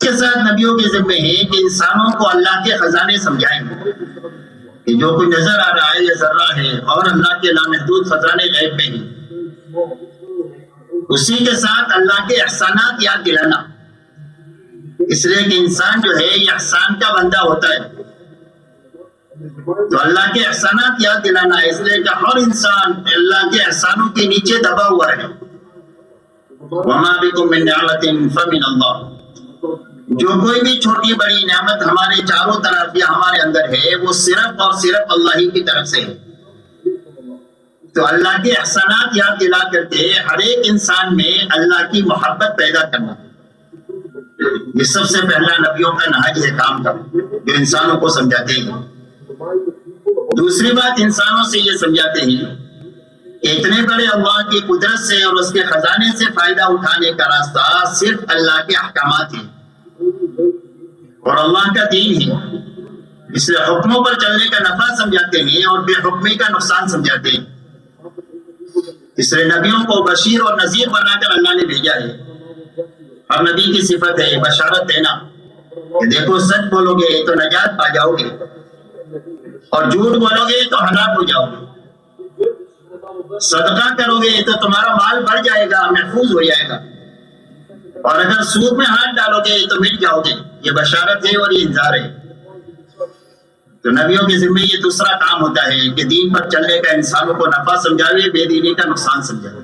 کے ساتھ نبیوں کے ذمے ہے کہ انسانوں کو اللہ کے خزانے سمجھائیں کہ جو کچھ نظر آ رہا ہے یہ ذرہ ہے اور اللہ کے لامحدود خزانے غیب میں ہیں. اسی کے ساتھ اللہ کے احسانات یاد دلانا، اس لیے کہ انسان جو ہے یہ احسان کا بندہ ہوتا ہے، تو اللہ کے احسانات یاد دلانا ہے، اس لیے کہ ہر انسان اللہ کے احسانوں کے نیچے دبا ہوا ہے. وما بکم من نعمت فمن اللہ، جو کوئی بھی چھوٹی بڑی نعمت ہمارے چاروں طرف یا ہمارے اندر ہے وہ صرف اور صرف اللہ ہی کی طرف سے ہے. تو اللہ کے احسانات یاد دلا کر کے ہر ایک انسان میں اللہ کی محبت پیدا کرنا، یہ سب سے پہلا نبیوں کا نہج ہے کام کا، جو انسانوں کو سمجھاتے ہیں. دوسری بات انسانوں سے یہ سمجھاتے ہیں کہ اتنے بڑے اللہ کی قدرت سے اور اس کے خزانے سے فائدہ اٹھانے کا راستہ صرف اللہ کے احکامات ہیں اور اللہ کا دین ہے. اس لیے حکموں پر چلنے کا نفع سمجھاتے ہیں اور بے حکمی کا نقصان سمجھاتے ہیں. اس لیے نبیوں کو بشیر اور نذیر بنا کر اللہ نے بھیجا ہے. ہر نبی کی صفت ہے بشارت دینا کہ دیکھو سچ بولو گے تو نجات پا جاؤ گے اور جھوٹ بولو گے تو ہلاک ہو جاؤ گے. صدقہ کرو گے تو تمہارا مال بڑھ جائے گا، محفوظ ہو جائے گا، اور اگر سود میں ہاتھ ڈالو گے تو مٹ جاؤ گے. یہ بشارت ہے اور یہ انذار ہے. تو نبیوں کے ذمہ یہ دوسرا کام ہوتا ہے کہ دین پر چلنے کا انسانوں کو نفع سمجھاوے، بے دینی کا نقصان سمجھاوے.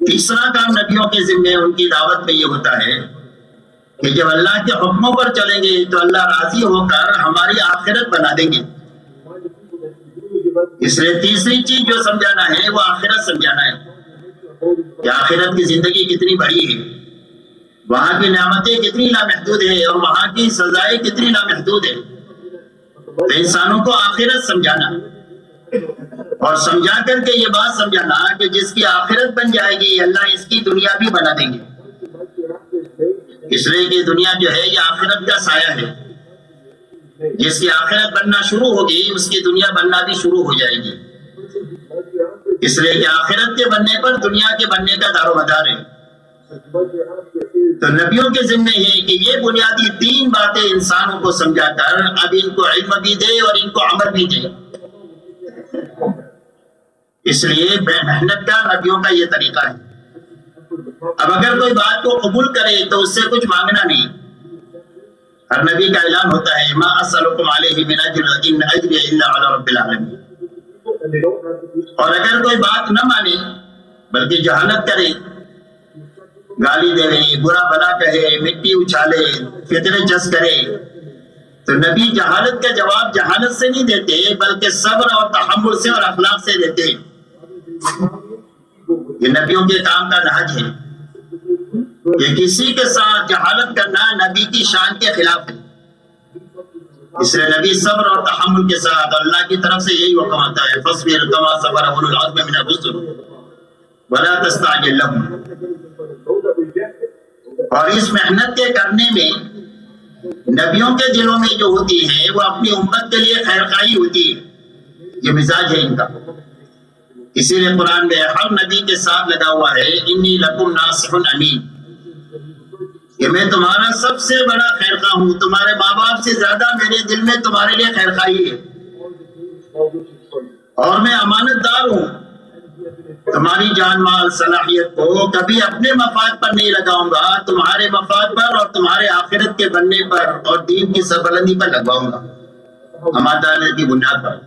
تیسرا کام نبیوں کے ذمہ ان کی دعوت میں یہ ہوتا ہے کہ جب اللہ کے حکموں پر چلیں گے تو اللہ راضی ہو کر ہماری آخرت بنا دیں گے. اس لیے تیسری چیز جو سمجھانا ہے وہ آخرت سمجھانا ہے کہ آخرت کی زندگی کتنی بڑی ہے، وہاں کی نعمتیں کتنی لامحدود ہے اور وہاں کی سزائیں کتنی لامحدود ہے. تو انسانوں کو آخرت سمجھانا اور سمجھا کر کے یہ بات سمجھانا کہ جس کی آخرت بن جائے گی اللہ اس کی دنیا بھی بنا دیں گے. اس لیے کہ دنیا جو ہے یہ آخرت کا سایہ ہے. جس کی آخرت بننا شروع ہوگی اس کی دنیا بننا بھی شروع ہو جائے گی. اس لیے کہ آخرت کے بننے پر دنیا کے بننے کا دار و مدار ہے. تو نبیوں کے ذمہ ہے کہ یہ بنیادی تین باتیں انسانوں کو سمجھا کر اب ان کو علم بھی دے اور ان کو عمل بھی دے. اس لیے محنت کا نبیوں کا یہ طریقہ ہے. اب اگر کوئی بات کو قبول کرے تو اس سے کچھ مانگنا نہیں. ہر نبی کا اعلان ہوتا ہے ما اسألکم علیہ من اجر ان اجری الا علی رب العالمین. اور اگر کوئی بات نہ مانے بلکہ جہالت کرے، گالی دے رہے، برا بلا کہے، مٹی اچھالے، فتنے جس کرے، تو نبی جہالت کا جواب جہالت سے نہیں دیتے بلکہ صبر اور تحمل سے اور اخلاق سے دیتے. یہ نبیوں کے کام کا نہج ہے کہ کسی کے ساتھ جہالت کرنا نبی کی شان کے خلاف ہے. اس لیے نبی صبر اور تحمل کے ساتھ اللہ کی طرف سے یہی حکم آتا ہے فاصبر کما صبر اولو العزم من الرسل ولا تستعجل لهم. اور اس محنت کے کرنے میں نبیوں کے دلوں میں جو ہوتی ہے وہ اپنی امت کے لیے خیرخواہی ہوتی ہے. یہ مزاج ہے ان کا. اسی لیے قرآن میں ہر نبی کے ساتھ لگا ہوا ہے انی لکم ناصح امین، کہ میں تمہارا سب سے بڑا خیرخواہ ہوں. تمہارے ماں باپ سے زیادہ میرے دل میں تمہارے لیے خیرخواہی ہے اور میں امانت دار ہوں. تمہاری جان مال صلاحیت کو کبھی اپنے مفاد پر نہیں لگاؤں گا، تمہارے مفاد پر اور تمہارے آخرت کے بننے پر اور دین کی سربلندی پر لگواؤں گا، امانت کی بنیاد پر.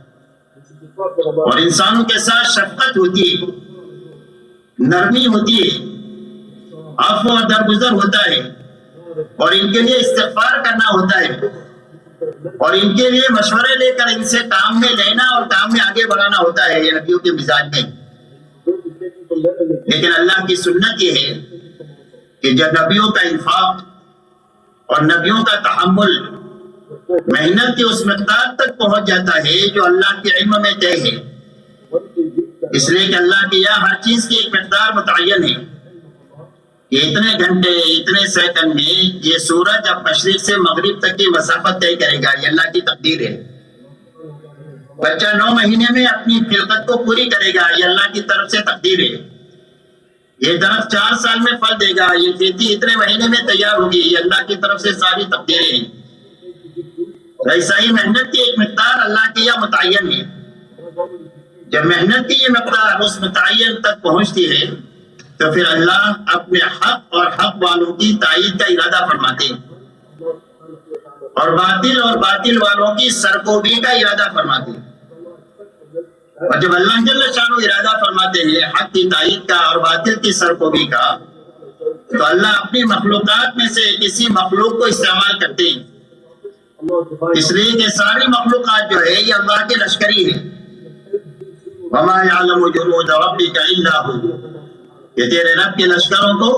اور انسانوں کے ساتھ شفقت ہوتی ہے، نرمی ہوتی ہے، عفو اور درگزر ہوتا ہے، اور ان کے لیے استغفار کرنا ہوتا ہے اور ان کے لیے مشورے لے کر ان سے کام میں لینا اور کام میں آگے بڑھانا ہوتا ہے. یہ نبیوں کے مزاج میں. لیکن اللہ کی سنت یہ ہے کہ جب نبیوں کا انفاق اور نبیوں کا تحمل محنت کی اس مقدار تک پہنچ جاتا ہے جو اللہ کے علم میں طے ہے، اس لیے کہ اللہ کے یہاں ہر چیز کی ایک مقدار متعین ہے کہ اتنے گھنٹے اتنے سیکنڈ میں یہ سورج اب مشرق سے مغرب تک کی مسافت طے کرے گا. یہ اللہ کی تقدیر ہے. بچہ 9 مہینے میں اپنی خلقت کو پوری کرے گا. یہ اللہ کی طرف سے تقدیر ہے. یہ درخت 4 سال میں پھل دے گا، یہ کھیتی اتنے مہینے میں تیار ہوگی، یہ اللہ کی طرف سے ساری تقدیریں ہیں۔ ایسا ہی محنت کی ایک مقدار اللہ کی یہ متعین ہے۔ جب محنت کی یہ مقدار اس متعین تک پہنچتی ہے تو پھر اللہ اپنے حق اور حق والوں کی تائید کا ارادہ فرماتے ہیں، اور باطل والوں کی سرکوبی کا ارادہ فرماتے ہیں۔ اور جب اللہ جل شانہ ارادہ فرماتے ہیں حق کی تائید کا اور باطل کی سرکوبی کا، تو اللہ اپنی مخلوقات میں سے کسی مخلوق کو استعمال کرتے ہیں، اس لیے کہ ساری مخلوقات جو ہے یہ اللہ کے لشکری ہے۔ وَمَا يَعْلَمُ جُنُودَ رَبِّكَ إِلَّا هُوَ، کہ تیرے رب کے لشکروں کو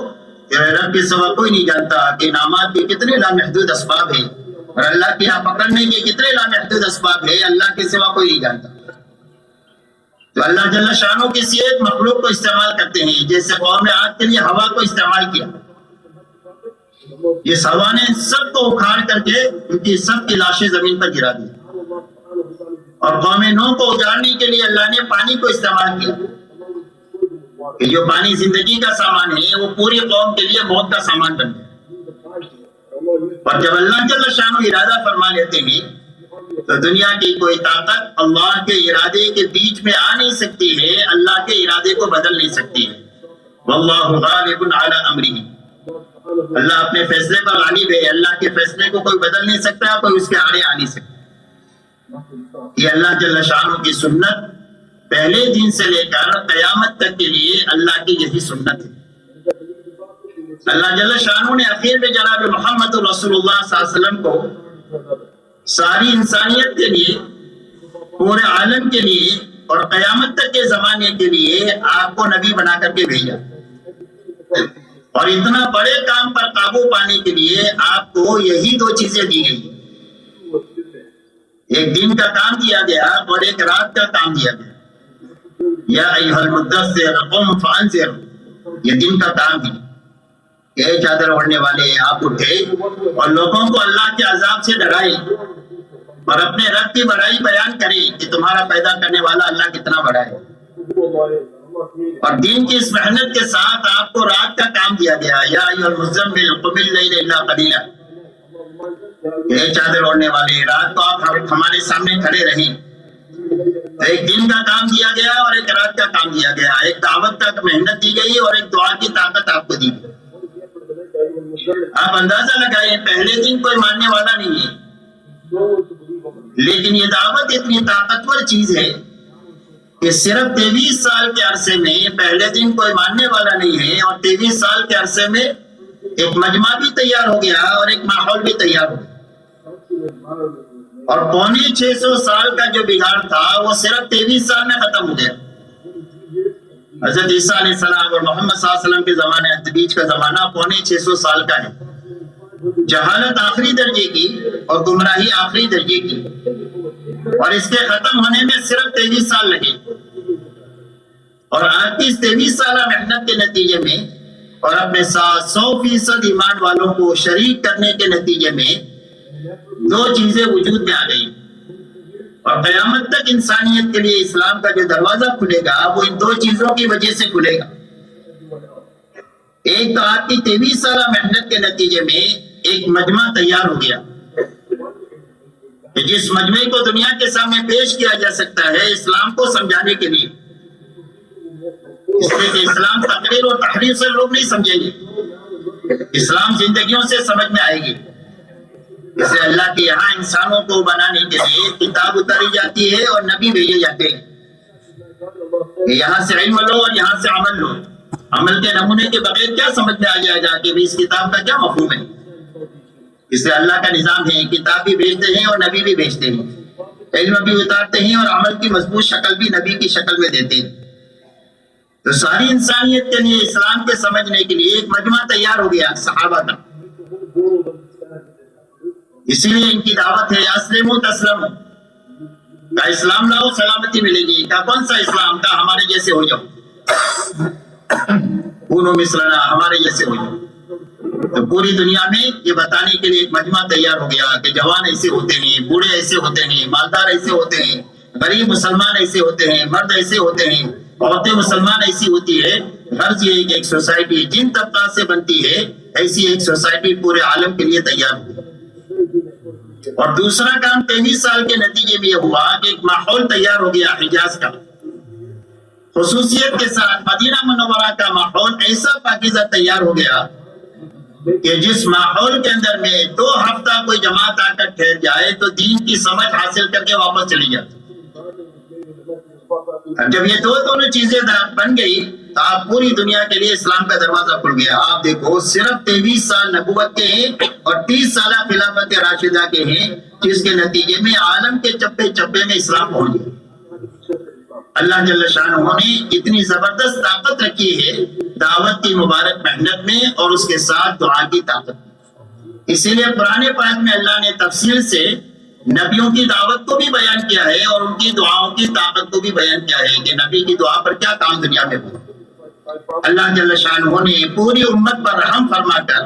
تیرے رب کے سوا کوئی نہیں جانتا، کہ انعامات کے کتنے لامحدود اسباب ہیں اور اللہ کے یہاں پکڑنے کے کتنے لامحدود اسباب ہیں، اللہ کے سوا کوئی نہیں جانتا۔ تو اللہ جل شانہ کسی ایک مخلوق کو استعمال کرتے ہیں، جیسے قوم عاد کے لیے ہوا کو استعمال کیا، اس ہوا نے سب کو اکھاڑ کر کے ان کی سب کی لاشیں زمین پر گرا دی، اور قوم نوح کو اجاڑنے کے لیے اللہ نے پانی کو استعمال کیا، کہ جو پانی زندگی کا سامان ہے وہ پوری قوم کے لیے موت کا سامان بن گیا۔ اور جب اللہ جل شانہ ارادہ فرما لیتے ہیں تو دنیا کی کوئی طاقت اللہ کے ارادے کے بیچ میں آ نہیں سکتی ہے، اللہ کے ارادے کو بدل نہیں سکتی ہے۔ واللہ غالب علی امرہ، اللہ اپنے فیصلے پر غالب ہے، اللہ کے فیصلے کو کوئی بدل نہیں سکتا، کوئی اس کے آڑے آ نہیں سکتا۔ یہ اللہ جل شانہ کی سنت پہلے دن سے لے کر قیامت تک کے لیے اللہ کی یہی سنت ہے۔ اللہ جل شانہ نے اخیر میں جناب محمد رسول اللہ صلی اللہ علیہ وسلم کو ساری انسانیت کے لیے، پورے عالم کے لیے اور قیامت تک کے زمانے کے لیے آپ کو نبی بنا کر کے بھیجا، اور اتنا بڑے کام پر قابو پانے کے لیے آپ کو یہی 2 چیزیں دی گئی، ایک دن کا کام دیا گیا اور ایک رات کا کام دیا گیا۔ یا ایھا المدثر قم فانذر، یہ دن کا کام دی کہ چادر اوڑھنے والے آپ اٹھے اور لوگوں کو اللہ کے عذاب سے ڈرائے اور اپنے رب کی بڑائی بیان کرے کہ تمہارا پیدا کرنے والا اللہ کتنا بڑا ہے۔ اور دین کی اس محنت کے ساتھ آپ کو رات کا کام دیا گیا، یا ایھا المزمل قم اللیل الا قلیلا، یہ چادر اوڑھنے والے رات کو آپ ہمارے سامنے کھڑے رہیں۔ ایک دن کا کام دیا گیا اور ایک رات کا کام دیا گیا، ایک دعوت کا محنت دی گئی اور ایک دعا کی طاقت آپ کو دی گئی۔ آپ اندازہ لگائیں، پہلے دن کوئی ماننے والا نہیں ہے، لیکن یہ دعوت اتنی طاقتور چیز ہے کہ صرف 23 سال کے عرصے میں پہلے دن کوئی ماننے والا نہیں ہے، اور 23 سال کے عرصے میں ایک مجمع بھی تیار ہو گیا اور ایک ماحول بھی تیار ہو گیا، اور 650 سال کا جو بگاڑ تھا وہ صرف 23 سال میں ختم ہو گیا۔ حضرت عیسیٰ علیہ السلام اور محمد صلی اللہ علیہ وسلم کے زمانے بیچ کا زمانہ 650 سال کا ہے۔ جہالت آخری درجے کی اور گمراہی آخری درجے کی، اور اس کے ختم ہونے میں صرف 23 سال لگے، اور آپ کی اس 23 سالہ محنت کے نتیجے میں اور اپنے ساتھ 100% ایمان والوں کو شریک کرنے کے نتیجے میں 2 چیزیں وجود میں آ گئی، اور قیامت تک انسانیت کے لیے اسلام کا جو دروازہ کھلے گا وہ ان 2 چیزوں کی وجہ سے کھلے گا۔ ایک تو آپ کی 23 سالہ محنت کے نتیجے میں ایک مجمع تیار ہو گیا، کہ جس مجمع کو دنیا کے سامنے پیش کیا جا سکتا ہے اسلام کو سمجھانے کے لیے، اس لیے کہ اسلام تقریر اور تحریر سے لوگ نہیں سمجھیں گے، اسلام زندگیوں سے سمجھ میں آئے گی۔ اسے اللہ کے یہاں انسانوں کو بنانے کے لیے کتاب اتاری جاتی ہے اور نبی بھیجے جاتے ہیں، یہاں سے علم لو اور یہاں سے عمل لو، عمل کے نمونے کے بغیر کیا سمجھ میں آ جائے گا کہ اس کتاب کا کیا مفہوم ہے۔ اس سے اللہ کا نظام ہے، کتاب بھی بھیجتے ہیں اور نبی بھی بھیجتے ہیں، علم بھی اتارتے ہیں اور عمل کی مضبوط شکل بھی نبی کی شکل میں دیتے ہیں۔ تو ساری انسانیت کے لیے اسلام کے سمجھنے کے لیے ایک مجمع تیار ہو گیا صحابہ کا، اسی لیے ان کی دعوت ہے اسلموا تسلموا، کا اسلام لاؤ سلامتی ملے گی، کا کون سا اسلام، کا ہمارے جیسے ہو جاؤ، کونوا مثلنا، ہمارے جیسے ہو جاؤ۔ تو پوری دنیا میں یہ بتانے کے لیے ایک مجمع تیار ہو گیا کہ جوان ایسے ہوتے ہیں، بوڑھے ایسے ہوتے ہیں، مالدار ایسے ہوتے ہیں، غریب مسلمان ایسے ہوتے ہیں، مرد ایسے ہوتے ہیں، عورتیں مسلمان ایسی ہوتی ہے، غرض یہ کہ ایک سوسائٹی جن طبقات سے بنتی ہے ایسی ایک سوسائٹی پورے عالم کے لیے تیار ہوئی۔ اور دوسرا کام 23 سال کے نتیجے میں یہ ہوا کہ ایک ماحول تیار ہو گیا حجاز کا، خصوصیت کے ساتھ مدینہ منورہ کا ماحول ایسا پاکیزہ تیار ہو گیا کہ جس ماحول کے اندر میں 2 ہفتہ کوئی جماعت آ کر ٹھہر جائے تو دین کی سمجھ حاصل کر کے واپس چلی جاتی۔ جب یہ دونوں چیزیں بن گئی تو آپ پوری دنیا کے لیے اسلام کا دروازہ کھل گیا۔ آپ دیکھو صرف 23 سال نبوت کے ہیں اور 30 سالہ خلافت راشدہ کے ہیں، جس کے نتیجے میں عالم کے چپے چپے میں اسلام پہنچ گیا۔ اللہ جل شانہ نے اتنی زبردست طاقت رکھی ہے دعوت کی مبارک محنت میں اور اس کے ساتھ دعا کی طاقت میں۔ اسی لیے قرآن پاک میں اللہ نے تفصیل سے نبیوں کی دعوت کو بھی بیان کیا ہے اور ان کی دعاؤں کی طاقت کو بھی بیان کیا ہے کہ نبی کی دعا پر کیا کام دنیا میں ہوا۔ اللہ جل شانہ نے پوری امت پر رحم فرما کر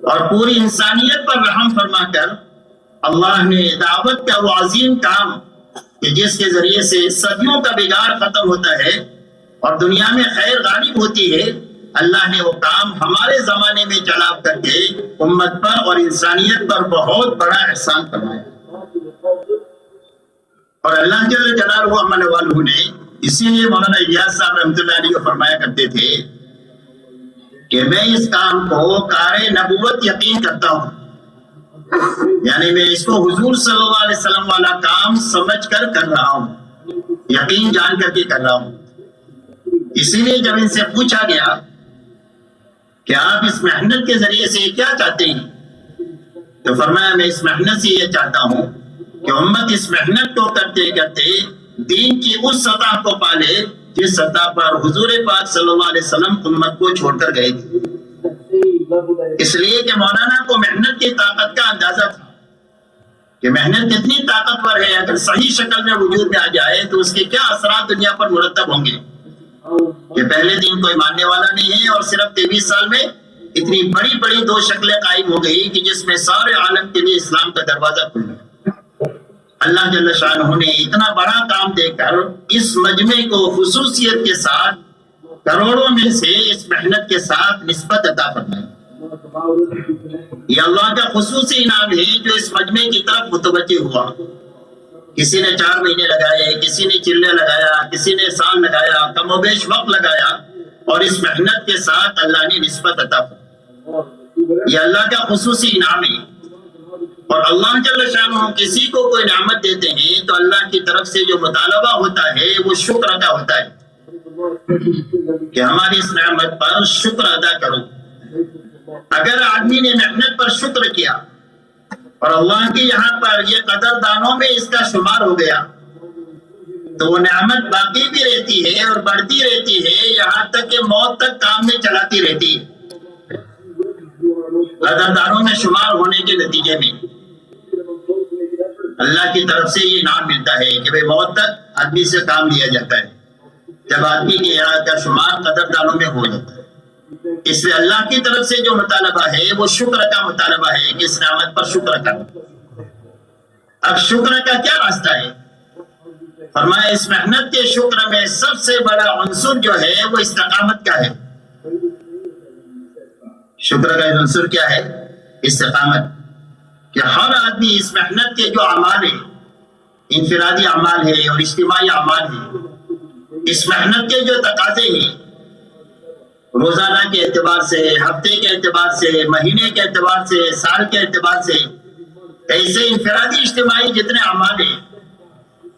اور پوری انسانیت پر رحم فرما کر اللہ نے دعوت کا وہ عظیم کام کہ جس کے ذریعے سے صدیوں کا بگاڑ ختم ہوتا ہے اور دنیا میں خیر غالب ہوتی ہے، اللہ نے وہ کام ہمارے زمانے میں چلا کر کے امت پر اور انسانیت پر بہت بڑا احسان فرمایا۔ اور اللہ جل جلالہ عمل والہ نے اسی لیے مولانا الیاس صاحب رحمۃ اللہ علیہ کو فرمایا کرتے تھے کہ میں اس کام کو کار نبوت یقین کرتا ہوں، یعنی میں اس کو حضور صلی اللہ علیہ وسلم والا کام سمجھ کر رہا ہوں، یقین جان کر کے کر رہا ہوں۔ اسی لیے جب ان سے پوچھا گیا کہ آپ اس محنت کے ذریعے سے کیا چاہتے ہیں، تو فرمایا میں اس محنت سے یہ چاہتا ہوں کہ امت اس محنت کو کرتے کرتے دین کی اس سطح کو پالے جس سطح پر حضور پاک صلی اللہ علیہ وسلم امت کو چھوڑ کر گئے تھے۔ اس لیے کہ مولانا کو محنت کی طاقت کا اندازہ تھا کہ محنت کتنی طاقتور ہے، اگر صحیح شکل میں وجود میں آ جائے تو اس کے کیا اثرات دنیا پر مرتب ہوں گے کہ پہلے دن کوئی ماننے والا نہیں ہے اور صرف 23 سال میں اتنی بڑی بڑی 2 شکلیں قائم ہو گئی کہ جس میں سارے عالم کے لیے اسلام کا دروازہ کھل گیا۔ اللہ جل شانہ نے اتنا بڑا کام دے کر اس مجمع کو خصوصیت کے ساتھ کروڑوں میں سے اس محنت کے ساتھ نسبت عطا فرمائی۔ یہ اللہ کا خصوصی انعام ہے جو اس مجمع کی طرف متوجہ ہوا۔ کسی نے 4 مہینے لگائے، کسی نے چلے لگایا، کسی نے سال لگایا، کم و بیش وقت لگایا، اور اس محنت کے ساتھ اللہ نے نسبت عطا فرمائی۔ یہ اللہ کا خصوصی انعام ہے۔ اور اللہ جل شانہ کسی کو کوئی نعمت دیتے ہیں تو اللہ کی طرف سے جو مطالبہ ہوتا ہے وہ شکر ادا ہوتا ہے کہ ہماری اس نعمت پر شکر ادا کرو۔ اگر آدمی نے محنت پر شکر کیا اور اللہ کی یہاں پر یہ قدردانوں میں اس کا شمار ہو گیا تو وہ نعمت باقی بھی رہتی ہے اور بڑھتی رہتی ہے یہاں تک کہ موت تک کام میں چلاتی رہتی ہے۔ قدردانوں میں شمار ہونے کے نتیجے میں اللہ کی طرف سے یہ نام ملتا ہے کہ بھئی موت تک آدمی سے کام لیا جاتا ہے جب آدمی کے یہاں کا شمار قدردانوں میں ہو جاتا ہے۔ اس لیے اللہ کی طرف سے جو مطالبہ ہے وہ شکر کا مطالبہ ہے کہ اس نعمت پر شکر کرنا۔ اب شکر کا کیا راستہ ہے؟ فرمایا اس محنت کے شکر میں سب سے بڑا عنصر جو ہے وہ استقامت کا ہے۔ شکر کا عنصر کیا ہے؟ استقامت، کہ ہر آدمی اس محنت کے جو اعمال ہیں، انفرادی اعمال ہے اور اجتماعی اعمال ہے، اس محنت کے جو تقاضے ہیں روزانہ کے اعتبار سے، ہفتے کے اعتبار سے، مہینے کے اعتبار سے، سال کے اعتبار سے، ایسے انفرادی اجتماعی جتنے اعمال ہیں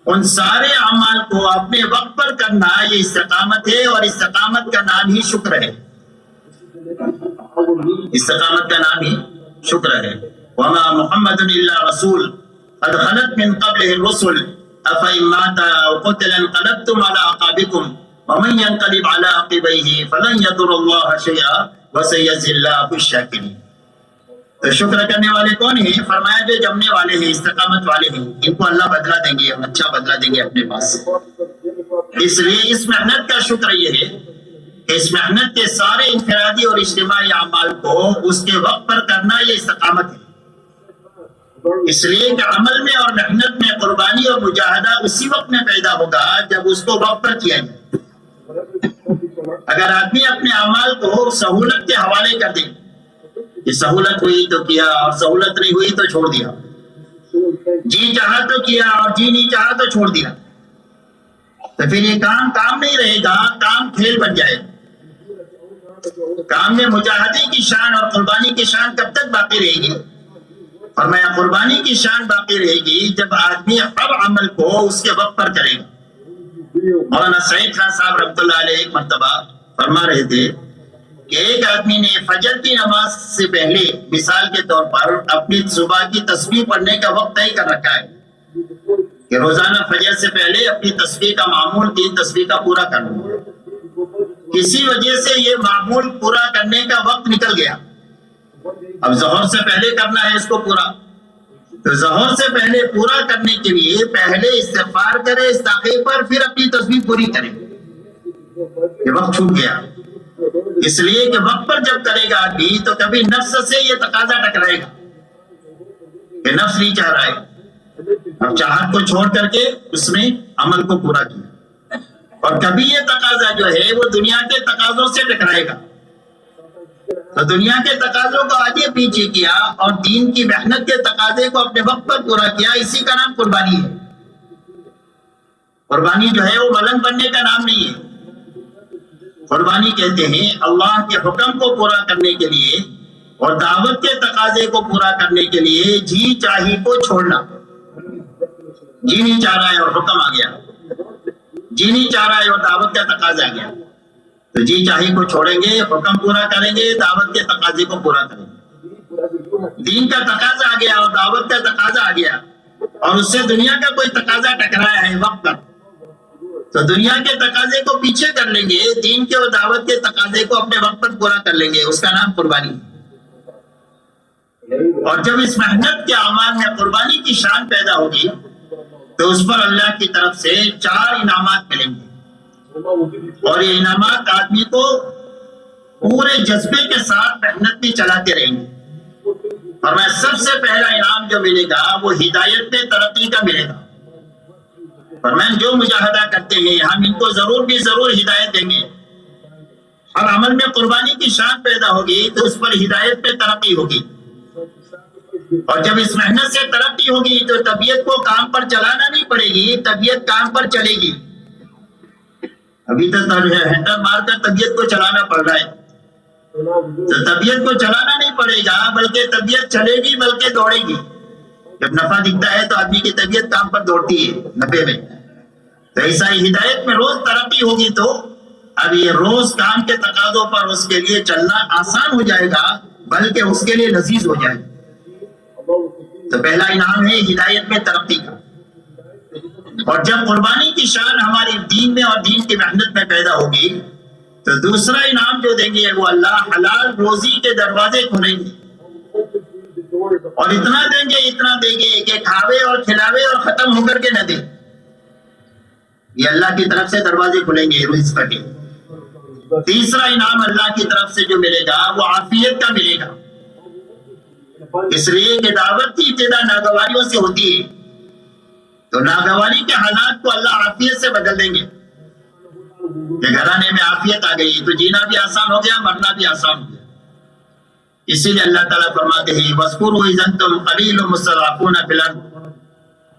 ان سارے اعمال کو اپنے وقت پر کرنا یہ استقامت ہے، اور استقامت کا نام ہی شکر ہے۔ استقامت کا نام ہی شکر ہے۔ وما محمد الا رسول قد خلت من قبله الرسل افإن مات او قتل انقلبتم على اعقابكم ومن ينقلب على عقبيه فلن يضر الله شيئا وسيجزي الله الشاكرين۔ تو شکر کرنے والے کون ہیں؟ فرمایا جو جمنے والے ہیں، استقامت والے ہیں، ان کو اللہ بدلہ دیں گے، اچھا بدلہ دیں گے اپنے پاس سے۔ اس لیے اس محنت کا شکر یہ ہے کہ اس محنت کے سارے انفرادی اور اجتماعی اعمال کو اس کے وقت پر کرنا یہ استقامت ہے۔ اس لیے کہ عمل میں اور محنت میں قربانی اور مجاہدہ اسی وقت میں پیدا ہوگا جب اس کو وقت پر کیا جائے۔ اگر آدمی اپنے اعمال کو سہولت کے حوالے کر دے کہ سہولت ہوئی تو کیا اور سہولت نہیں ہوئی تو چھوڑ دیا، جی چاہا تو کیا اور جی نہیں چاہا تو چھوڑ دیا، تو پھر یہ کام نہیں رہے گا، کام کھیل بن جائے گا۔ کام میں مجاہدے کی شان اور قربانی کی شان کب تک باقی رہے گی؟ فرمایا قربانی کی شان باقی رہے گی جب آدمی ہر عمل کو اس کے وقت پر کرے گا۔ مولانا سعید خان صاحب رحمۃ اللہ علیہ ایک مرتبہ فرما رہے تھے کہ ایک آدمی نے فجر کی نماز سے پہلے مثال کے طور پر اپنی صبح کی تسبیح پڑھنے کا وقت طے کر رکھا ہے کہ روزانہ فجر سے پہلے اپنی تسبیح کا معمول 3 تسبیح کا پورا کرنا۔ کسی وجہ سے یہ معمول پورا کرنے کا وقت نکل گیا، اب ظہر سے پہلے کرنا ہے اس کو پورا، تو ظہر سے پہلے پورا کرنے کے لیے پہلے استغفار کرے استاخیر پر، پھر اپنی تسبیح پوری کرے۔ یہ وقت چھوٹ گیا، اس لیے کہ وقت پر جب کرے گا آدمی تو کبھی نفس سے یہ تقاضا ٹکرائے گا کہ نفس نہیں چاہ رہا ہے، اب چاہت کو چھوڑ کر کے اس نے عمل کو پورا کیا، اور کبھی یہ تقاضا جو ہے وہ دنیا کے تقاضوں سے ٹکرائے گا، تو دنیا کے تقاضوں کو آگے پیچھے کیا اور دین کی محنت کے تقاضے کو اپنے وقت پر پورا کیا۔ اسی کا نام قربانی ہے۔ قربانی جو ہے وہ ملنگ بننے کا نام نہیں ہے۔ قربانی کہتے ہیں اللہ کے حکم کو پورا کرنے کے لیے اور دعوت کے تقاضے کو پورا کرنے کے لیے جی چاہی کو چھوڑنا۔ جی نہیں چاہ رہا ہے اور حکم آ گیا، جی نہیں چاہ رہا ہے اور دعوت کا تقاضا آ گیا، تو جی چاہی کو چھوڑیں گے، حکم پورا کریں گے، دعوت کے تقاضے کو پورا کریں گے۔ دین کا تقاضا آ گیا اور دعوت کا تقاضا آ گیا اور اس سے دنیا کا کوئی تقاضا ٹکرایا ہے وقت پر، تو دنیا کے تقاضے کو پیچھے کر لیں گے، دین کے اور دعوت کے تقاضے کو اپنے وقت پر پورا کر لیں گے، اس کا نام قربانی۔ اور جب اس محنت کے اعمال میں قربانی کی شان پیدا ہوگی تو اس پر اللہ کی طرف سے 4 انعامات ملیں گے، اور یہ انعامات آدمی کو پورے جذبے کے ساتھ محنت بھی چلاتے رہیں گے۔ اور میں سب سے پہلا انعام جو ملے گا وہ ہدایت میں ترقی کا ملے گا۔ اور میں جو مجاہدہ کرتے ہیں ہم ان کو ضرور ہدایت دیں گے۔ ہر عمل میں قربانی کی شان پیدا ہوگی تو اس پر ہدایت پہ ترقی ہوگی، اور جب اس محنت سے ترقی ہوگی تو طبیعت کو کام پر چلانا نہیں پڑے گی، طبیعت کام پر چلے گی۔ ابھی تو ہینڈل مار کر طبیعت کو چلانا پڑ رہا ہے، تو طبیعت کو چلانا نہیں پڑے گا بلکہ طبیعت چلے گی، بلکہ دوڑے گی۔ جب نفع دکھتا ہے تو آدمی کی طبیعت کام پر دوڑتی ہے نفع میں، تو ایسا ہی ہدایت میں روز ترقی ہوگی تو اب یہ روز کام کے تقاضوں پر اس کے لیے چلنا آسان ہو جائے گا، بلکہ اس کے لیے لذیذ ہو جائے گا۔ تو پہلا انعام ہے ہدایت میں ترقی کا۔ اور جب قربانی کی شان ہماری دین میں اور دین کی محنت میں پیدا ہوگی تو دوسرا انعام جو دیں گے وہ اللہ حلال روزی کے دروازے کھولیں گے، اور اتنا دیں گے کہ کھاوے اور کھلاوے اور ختم ہو کر کے نہ دے۔ یہ اللہ کی طرف سے دروازے کھلیں گے رزق کے۔ تیسرا انعام اللہ کی طرف سے جو ملے گا وہ عافیت کا ملے گا، اس لیے کہ دعوت کی ابتدا ناگواریوں سے ہوتی ہے، تو ناگواری کے حالات کو اللہ عافیت سے بدل دیں گے کہ گھرانے میں عافیت آ گئی تو جینا بھی آسان ہو گیا، مرنا بھی آسان ہو گیا۔ اسی لیے اللہ تعالیٰ فرماتے ہیں وَاذْكُرُوا إِذْ أَنْتُمْ قَلِيلٌ مُسْتَضْعَفُونَ فِي الْأَرْضِ۔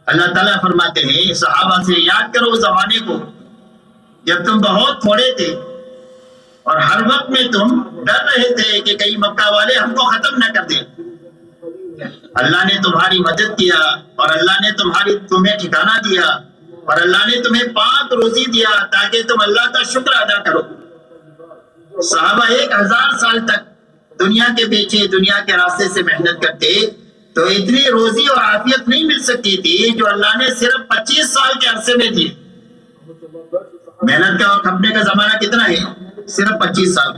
اللہ تعالیٰ فرماتے ہیں صحابہ سے یاد کرو اس زمانے کو جب تم بہت تھوڑے تھے اور ہر وقت میں تم ڈر رہے تھے کہ کہیں مکہ والے ہم کو ختم نہ کر دیں۔ اللہ نے تمہاری مدد کیا اور اللہ نے تمہیں ٹھکانہ دیا اور اللہ نے تمہیں پاک روزی دیا تاکہ تم اللہ کا شکر ادا کرو۔ صحابہ 1000 سال تک دنیا کے پیچھے دنیا کے راستے سے محنت کرتے تو اتنی روزی اور عافیت نہیں مل سکتی تھی جو اللہ نے صرف 25 سال کے عرصے میں دی۔ محنت کا اور کھپنے کا زمانہ کتنا ہے؟ صرف 25 سال۔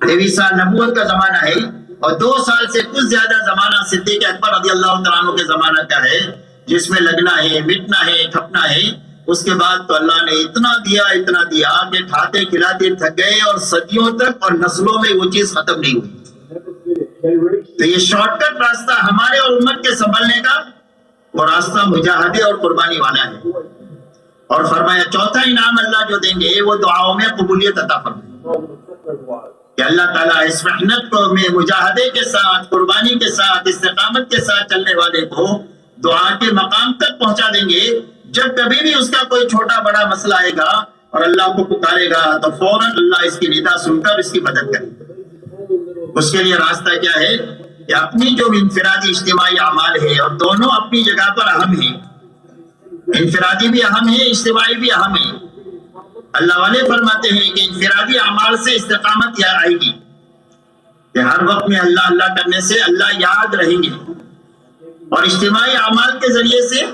23 سال نبوت کا زمانہ ہے اور 2 سال سے کچھ زیادہ زمانہ صدیق اکبر رضی اللہ تعالیٰ عنہ کے زمانہ کا ہے، جس میں لگنا ہے، مٹنا ہے، کھپنا ہے۔ اس کے بعد تو اللہ نے اتنا دیا کہ کھاتے کھلاتے تھک گئے اور صدیوں تک اور نسلوں میں وہ چیز ختم نہیں ہوئی۔ تو یہ شارٹ کٹ راستہ ہمارے اور امت کے سنبھلنے کا وہ راستہ مجاہدے اور قربانی والا ہے۔ اور فرمایا چوتھا انعام اللہ جو دیں گے وہ دعاؤں میں قبولیت عطا فرمائے کہ اللہ تعالیٰ اس محنت کو میں مجاہدے کے ساتھ، قربانی کے ساتھ، استقامت کے ساتھ چلنے والے کو دعا کے مقام تک پہنچا دیں گے. جب کبھی بھی اس کا کوئی چھوٹا بڑا مسئلہ آئے گا اور اللہ کو پکارے گا تو فوراً اللہ اس کی ندا سن کر اس کی مدد کرے گا. اس کے لیے راستہ کیا ہے کہ اپنی جو انفرادی اجتماعی اعمال ہے، اور دونوں اپنی جگہ پر اہم ہیں، انفرادی بھی اہم ہے، اجتماعی بھی اہم ہے. اللہ والے فرماتے ہیں کہ انفرادی اعمال سے استقامت یاد آئے گی کہ ہر وقت میں اللہ اللہ کرنے سے اللہ یاد رہیں گے، اور اجتماعی اعمال کے ذریعے سے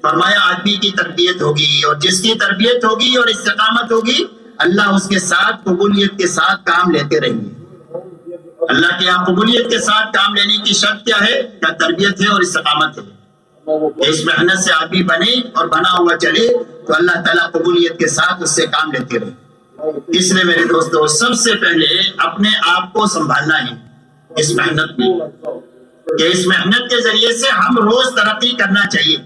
فرمایا آدمی کی تربیت ہوگی، اور جس کی تربیت ہوگی اور استقامت ہوگی اللہ اس کے ساتھ قبولیت کے ساتھ کام لیتے رہیں گے. اللہ کے یہاں قبولیت کے ساتھ کام لینے کی شرط کیا ہے؟ کیا تربیت ہے اور استقامت ہے. اس محنت سے آدمی بنے اور بنا ہوا چلے تو اللہ تعالیٰ قبولیت کے ساتھ اس سے کام لیتے رہے. اس لیے میرے دوستو سب سے پہلے اپنے آپ کو سنبھالنا ہے اس محنت میں، کہ اس محنت کے ذریعے سے ہم روز ترقی کرنا چاہیے.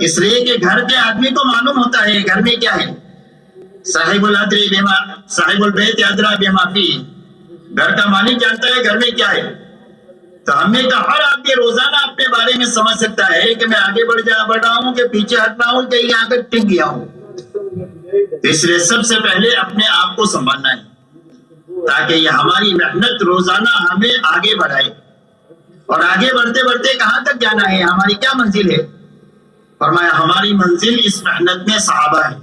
اس لیے کہ گھر کے آدمی کو معلوم ہوتا ہے گھر میں کیا ہے. صاحب البیت ادری بما فیہ، گھر کا مالک جانتا ہے گھر میں کیا ہے. تو ہم نے کہا ہر آدمی روزانہ اپنے بارے میں سمجھ سکتا ہے کہ میں آگے بڑھ رہا ہوں کہ پیچھے ہٹ رہا ہوں کہ یہاں تک ٹک گیا ہوں. اس لیے سب سے پہلے اپنے آپ کو سنبھالنا ہے تاکہ یہ ہماری محنت روزانہ ہمیں آگے بڑھائے. اور آگے بڑھتے بڑھتے کہاں تک جانا ہے، ہماری کیا منزل ہے؟ فرمایا ہماری منزل اس محنت میں صحابہ ہے.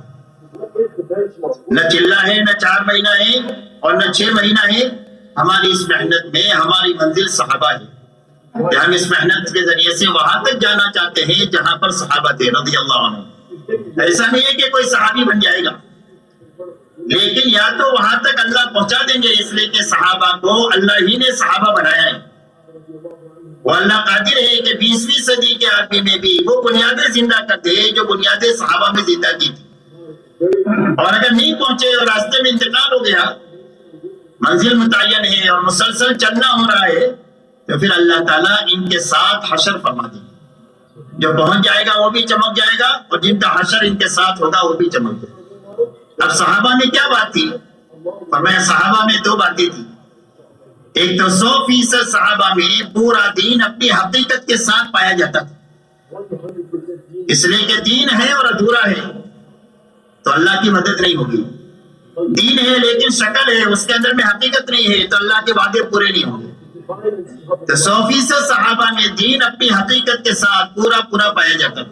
نہ چلہ ہے، نہ 4 مہینہ ہے اور نہ 6 مہینہ ہے. ہماری اس محنت میں ہماری منزل صحابہ ہے کہ ہم اس محنت کے ذریعے سے وہاں تک جانا چاہتے ہیں جہاں پر صحابہ تھے رضی اللہ عنہ. ایسا نہیں ہے کہ کوئی صحابی بن جائے گا، لیکن یا تو وہاں تک اللہ پہنچا دیں گے، اس لیے کہ صحابہ کو اللہ ہی نے صحابہ بنایا ہے. وہ اللہ قادر ہے کہ 20ویں صدی کے آدمی میں بھی وہ بنیادیں زندہ کر دے جو بنیادیں صحابہ میں زندہ کی تھی. اور اگر نہیں پہنچے اور راستے میں انتقال ہو گیا، منزل متعین ہے اور مسلسل چلنا ہو رہا ہے، تو پھر اللہ تعالیٰ ان کے ساتھ حشر فرما دے. جو پہنچ جائے گا وہ بھی چمک جائے گا، اور جن کا حشر ان کے ساتھ ہوگا وہ بھی چمک جائے گا. اب صحابہ میں کیا بات تھی؟ فرمایا صحابہ میں 2 باتیں تھی. ایک تو 100% صحابہ میں پورا دین اپنی حقیقت کے ساتھ پایا جاتا تھا. اس لیے کہ دین ہے اور ادھورا ہے تو اللہ کی مدد نہیں ہوگی. دین ہے لیکن شکل ہے، اس کے اندر میں حقیقت نہیں ہے تو اللہ کے وعدے پورے نہیں ہوں گے. تو 100% صحابہ میں دین اپنی حقیقت کے ساتھ پورا پایا جاتا ہے.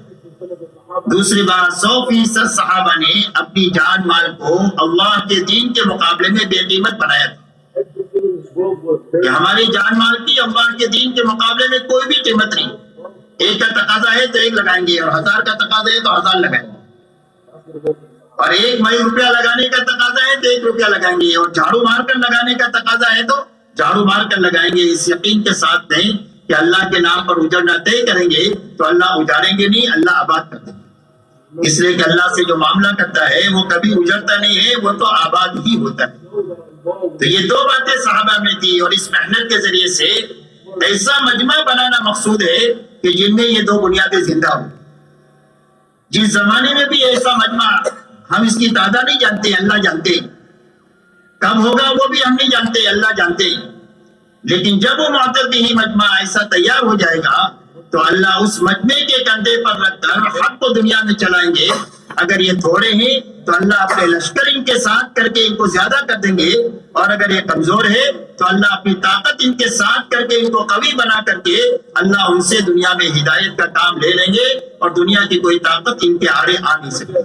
دوسری بات 100% صحابہ نے اپنی جان مال کو اللہ کے دین کے مقابلے میں بے قیمت بنایا تھا کہ ہماری جان مال کی اللہ کے دین کے مقابلے میں کوئی بھی قیمت نہیں. 1 کا تقاضا ہے تو 1 لگائیں گے، اور 1000 کا تقاضا ہے تو 1000 لگائیں گے، اور 1 روپیہ لگانے کا تقاضا ہے تو 1 روپیہ لگائیں گے، اور جھاڑو مار کر لگانے کا تقاضا ہے تو جھاڑو مار کر لگائیں گے. اس یقین کے ساتھ نہیں کہ اللہ کے نام پر اجڑنا طے کریں گے تو اللہ اجاڑیں گے نہیں، اللہ آباد کر دیں گے. اس لیے کہ اللہ سے جو معاملہ کرتا ہے وہ کبھی اجڑتا نہیں ہے، وہ تو آباد ہی ہوتا ہے. تو یہ 2 باتیں صحابہ میں تھی، اور اس محنت کے ذریعے سے ایسا مجمع بنانا مقصود ہے کہ جن میں یہ 2 بنیادیں زندہ ہوں. جس زمانے میں بھی ایسا مجمع، ہم اس کی تعداد نہیں جانتے، اللہ جانتے. کب ہوگا وہ بھی ہم نہیں جانتے، اللہ جانتے. لیکن جب وہ معتدی مجمع ایسا تیار ہو جائے گا تو اللہ اس مجمع کے کندھے پر رکھ کر حق کو دنیا میں چلائیں گے. اگر یہ تھوڑے ہیں تو اللہ اپنے لشکر ان کے ساتھ کر کے ان کو زیادہ کر دیں گے، اور اگر یہ کمزور ہے تو اللہ اپنی طاقت ان کے ساتھ کر کے ان کو قوی بنا کر کے اللہ ان سے دنیا میں ہدایت کا کام لے لیں گے، اور دنیا کی کوئی طاقت ان کے آڑے آ نہیں سکتی.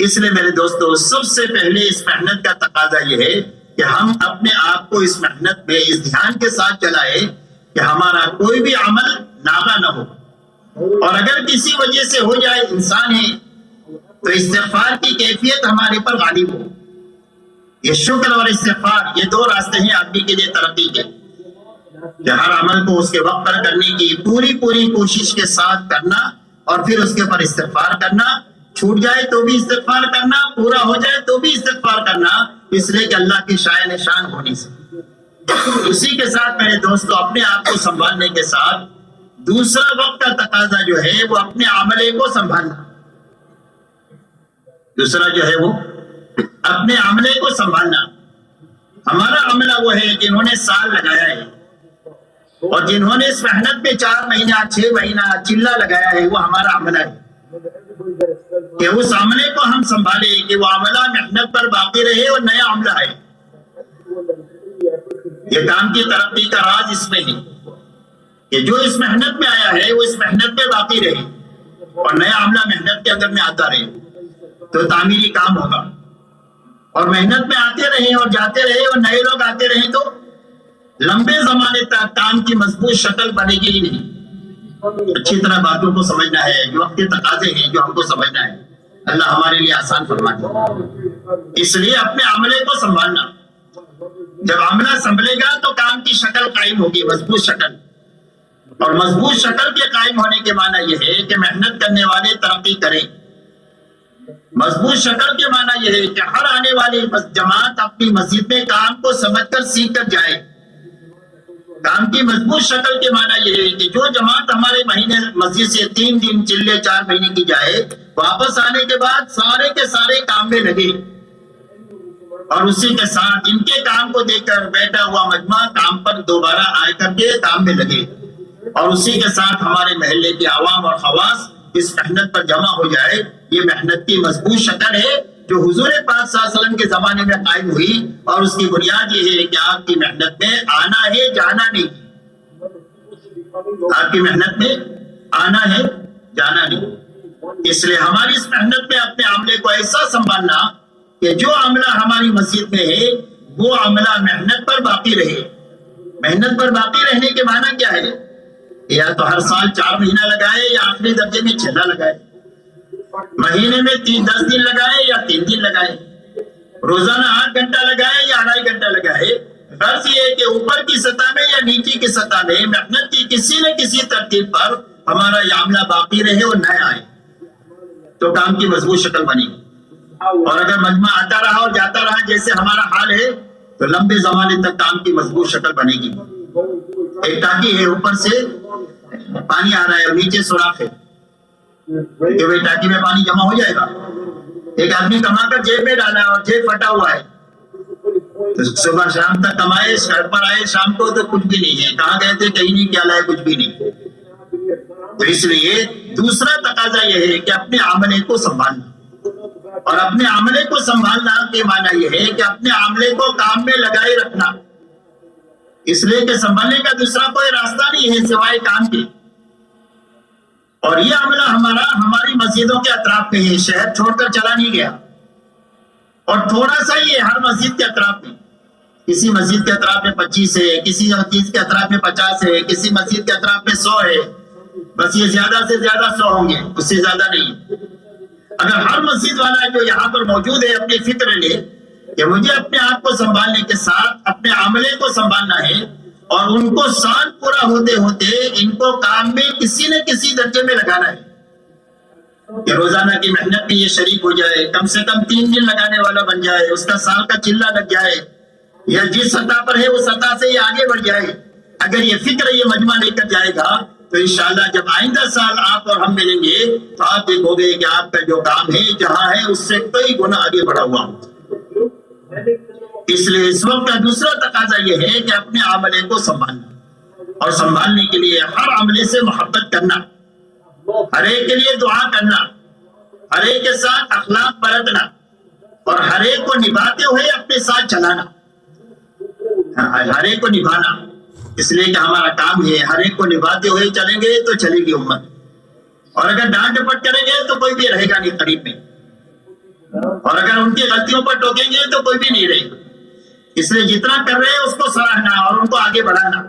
اس لیے میرے دوستو سب سے پہلے اس محنت کا تقاضا یہ ہے کہ ہم اپنے آپ کو اس محنت میں اس دھیان کے ساتھ چلائے کہ ہمارا کوئی بھی عمل ناغا نہ ہو، اور اگر کسی وجہ سے ہو جائے، انسان ہے تو استغفار کی کیفیت ہمارے پر غالب ہو. یہ شکر اور استغفار یہ 2 راستے ہیں آدمی کے لیے ترقی کے، کہ ہر عمل کو اس کے وقت پر کرنے کی پوری کوشش کے ساتھ کرنا، اور پھر اس کے پر استغفار کرنا. چھوٹ جائے تو بھی استغفار کرنا، پورا ہو جائے تو بھی استغفار کرنا، اس لیے کہ اللہ کی شائن شان ہونی سے. اسی کے ساتھ میرے دوستو اپنے آپ کو سنبھالنے کے ساتھ دوسرا وقت کا تقاضا جو ہے وہ اپنے عملے کو سنبھالنا. دوسرا جو ہے وہ اپنے عملے کو سنبھالنا. ہمارا عملہ وہ ہے جنہوں نے سال لگایا ہے اور جنہوں نے اس محنت میں 4 مہینہ 6 مہینہ چلہ لگایا ہے، وہ ہمارا عملہ ہے کہ اس عملے کو ہم سنبھالے، کہ وہ عملہ محنت پر باقی رہے اور نیا عملہ ہے. یہ کام کی ترقی کا راز اس میں ہے کہ جو اس محنت میں آیا ہے وہ اس محنت میں باقی رہے اور نیا عملہ محنت کے اندر میں آتا رہے تو تعمیری کام ہوگا. اور محنت میں آتے رہے اور جاتے رہے اور نئے لوگ آتے رہے تو لمبے زمانے تک کام کی مضبوط شکل بنے گی ہی نہیں. اچھی طرح باتوں کو سمجھنا ہے، جو وقت کے تقاضے ہیں جو ہم کو سمجھنا ہے. اللہ ہمارے لیے آسان فرمائے. اس لیے اپنے عملے کو سنبھالنا. جب عملہ سنبھلے گا تو کام کی شکل قائم ہوگی، مضبوط شکل. اور مضبوط شکل کے قائم ہونے کے معنی یہ ہے کہ محنت کرنے والے ترقی کریں. مضبوط شکل کے معنی یہ ہے کہ ہر آنے والی جماعت اپنی مسجد میں کام کو سمجھ کر سیکھ کر جائے. کام کی مضبوط شکل کے معنی یہ ہے کہ جو جماعت ہمارے مہینے مسجد سے 3 دن چلے 4 مہینے کی جائے، واپس آنے کے بعد سارے کے سارے کام میں لگے اور اسی کے ساتھ ان کے کام کو دیکھ کر بیٹھا ہوا مجمع کام پر دوبارہ آئے کر کے کام میں لگے اور اسی کے ساتھ ہمارے محلے کے عوام اور خواص اس محنت پر جمع ہو جائے. یہ محنت کی مضبوط شکل ہے جو حضور پاک صلی اللہ علیہ وسلم کے زمانے میں قائم ہوئی اور اس کی بنیاد یہ ہے کہ آپ کی محنت میں آنا ہے، جانا نہیں. آپ کی محنت میں آنا ہے، جانا نہیں. اس لیے ہماری اس محنت میں اپنے عملے کو ایسا سنبھالنا کہ جو عملہ ہماری مسجد میں ہے وہ عملہ محنت پر باقی رہے. محنت پر باقی رہنے کے معنی کیا ہے؟ یا تو ہر سال 4 مہینہ لگائے یا آخری درجے میں 6 لگائے، مہینے میں 10 دن لگائے یا 3 دن لگائے، روزانہ 8 گھنٹہ لگائے یا 2.5 گھنٹہ لگائے. غرض یہ ہے کہ اوپر کی سطح میں یا نیچے کی سطح میں محنت کی کسی نہ کسی ترتیب پر ہمارا یہ عملہ باقی رہے اور نیا آئے تو کام کی مضبوط شکل بنے گی. اور اگر مجمع آتا رہا اور جاتا رہا جیسے ہمارا حال ہے تو لمبے زمانے تک کام کی مضبوط شکل بنے گی. ایک ٹانکی ہے، اوپر سے پانی آ رہا ہے اور نیچے سوراخ ہے کہ وہ ٹانکی میں پانی جمع ہو جائے گا. ایک آدمی کما کر جیب میں ڈالا اور جیب پھٹا ہوا ہے تو صبح شام تک کمائے، گھر پر آئے شام کو تو کچھ بھی نہیں ہے. کہاں گئے تھے؟ کہیں نہیں. کیا لائے؟ کچھ بھی نہیں. تو اس لیے دوسرا تقاضا یہ ہے کہ اپنے عملے کو سنبھالنا. اور اپنے عملے کو سنبھالنا کے معنی یہ ہے کہ اپنے عملے کو کام میں لگائے رکھنا. اس لیے کہ سنبھالنے کا دوسرا کوئی راستہ نہیں ہے سوائے کام کے. اور یہ عملہ ہماری مسجدوں کے اطراف میں ہے، شہر چھوڑ کر چلا نہیں گیا. اور تھوڑا سا یہ ہر مسجد کے اطراف میں، کسی مسجد کے اطراف میں 25 ہے، کسی مسجد کے اطراف میں 50 ہے، کسی مسجد کے اطراف میں 100 ہے. بس یہ زیادہ سے زیادہ 100 ہوں گے، اس سے زیادہ نہیں. اگر ہر مسجد والا جو یہاں پر موجود ہے اپنی فکر لے کہ مجھے اپنے آپ کو سنبھالنے کے ساتھ اپنے عملے کو سنبھالنا ہے اور ان کو سال پورا ہوتے ہوتے ان کو کام میں کسی نہ کسی درجے میں لگانا ہے کہ روزانہ کی محنت میں یہ شریک ہو جائے، کم سے کم 3 دن لگانے والا بن جائے، اس کا سال کا چلہ لگ جائے یا جس سطح پر ہے وہ سطح سے یہ آگے بڑھ جائے. اگر یہ فکر یہ مجمع لے کر جائے گا تو انشاءاللہ جب آئندہ سال آپ اور ہم ملیں گے تو آپ دیکھو گے کہ آپ کا جو کام ہے جہاں ہے اس سے کئی گنا آگے بڑھا ہوا. اس لیے اس وقت کا دوسرا تقاضا یہ ہے کہ اپنے عملے کو سنبھالنا اور سنبھالنے کے لیے ہر عملے سے محبت کرنا، ہر ایک کے لیے دعا کرنا، ہر ایک کے ساتھ اخلاق برتنا اور ہر ایک کو نبھاتے ہوئے اپنے ساتھ چلانا، ہر ایک کو نبھانا. اس لیے کہ ہمارا کام ہے ہر ایک کو نبھاتے ہوئے چلیں گے تو چلے گی امت. اور اگر ڈانٹ ڈپٹ کریں گے تو کوئی بھی رہے گا نہیں قریب میں، اور اگر ان کی غلطیوں پر ٹوکیں گے تو کوئی بھی نہیں رہے گا. اس لیے جتنا کر رہے ہیں اس کو سراہنا اور ان کو آگے بڑھانا.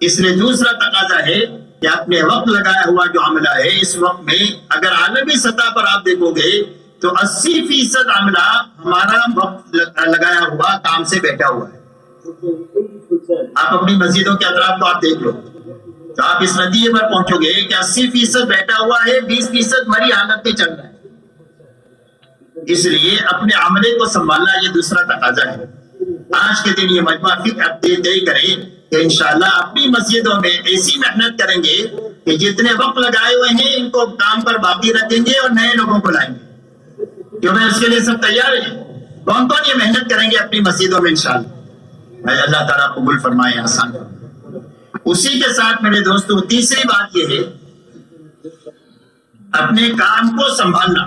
اس لیے دوسرا تقاضا ہے کہ اپنے وقت لگایا ہوا جو عملہ ہے اس وقت میں اگر عالمی سطح پر آپ دیکھو گے تو 80% عملہ ہمارا وقت لگایا ہوا کام سے بیٹھا ہوا ہے. آپ اپنی مسجدوں کے اطراف کو آپ دیکھ لو تو آپ اس نتیجے پر پہنچو گے کہ 80% بیٹھا ہوا ہے، 20% مری حالت میں چل رہا ہے. اس لیے اپنے عملے کو سنبھالنا یہ دوسرا تقاضا ہے. آج کے دن یہ مجمع فکر طے کریں کہ انشاءاللہ اپنی مسجدوں میں ایسی محنت کریں گے کہ جتنے وقت لگائے ہوئے ہیں ان کو کام پر باقی رکھیں گے اور نئے لوگوں کو لائیں گے. کیوں بھائی اس کے لیے سب تیار ہیں؟ کون کون یہ محنت کریں گے اپنی مسجدوں میں انشاءاللہ؟ بھائی اللہ تعالیٰ قبول فرمائے، آسان فرمائے۔ اسی کے ساتھ میرے دوستوں تیسری بات یہ ہے اپنے کام کو سنبھالنا،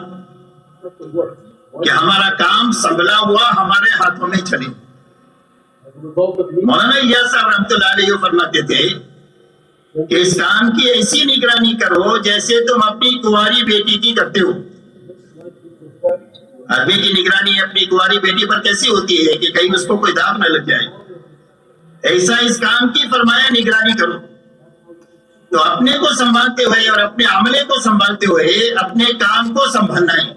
کہ ہمارا کام سنبھلا ہوا ہمارے ہاتھوں میں چلے۔ مولانا الیاس صاحب رحمۃ اللہ علیہ فرماتے تھے کہ اس کام کی ایسی نگرانی کرو جیسے تم اپنی کنواری بیٹی کی کرتے ہو۔ آدمی کی نگرانی اپنی کنواری بیٹی پر کیسی ہوتی ہے کہ کہیں اس کو کوئی داغ نہ لگ جائے، ایسا اس کام کی فرمایا نگرانی کرو۔ تو اپنے کو سنبھالتے ہوئے اور اپنے عملے کو سنبھالتے ہوئے اپنے کام کو سنبھالنا ہے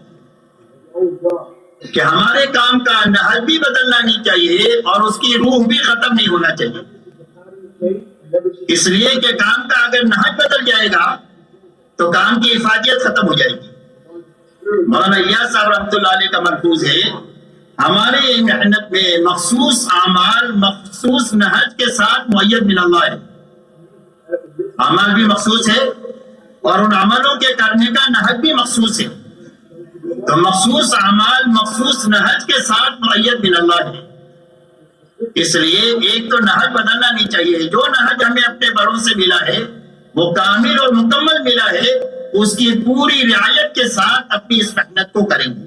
کہ ہمارے کام کا نہج بھی بدلنا نہیں چاہیے اور اس کی روح بھی ختم نہیں ہونا چاہیے، اس لیے کہ کام کا اگر نہج بدل جائے گا تو کام کی افادیت ختم ہو جائے گی۔ مولانا الیاس صاحب رحمۃ اللہ علیہ کا ملفوظ ہے ہمارے محنت میں مخصوص اعمال مخصوص نہج کے ساتھ معید من اللہ ہے، عمل بھی مخصوص ہے اور ان عملوں کے کرنے کا نہج بھی مخصوص ہے۔ تو مخصوص اعمال مخصوص نہج کے ساتھ معید من اللہ ہے، اس لیے ایک تو نہج بدلنا نہیں چاہیے۔ جو نہج ہمیں اپنے بڑوں سے ملا ہے وہ کامل اور مکمل ملا ہے، اس کی پوری رعایت کے ساتھ اپنی اس محنت کو کریں گے۔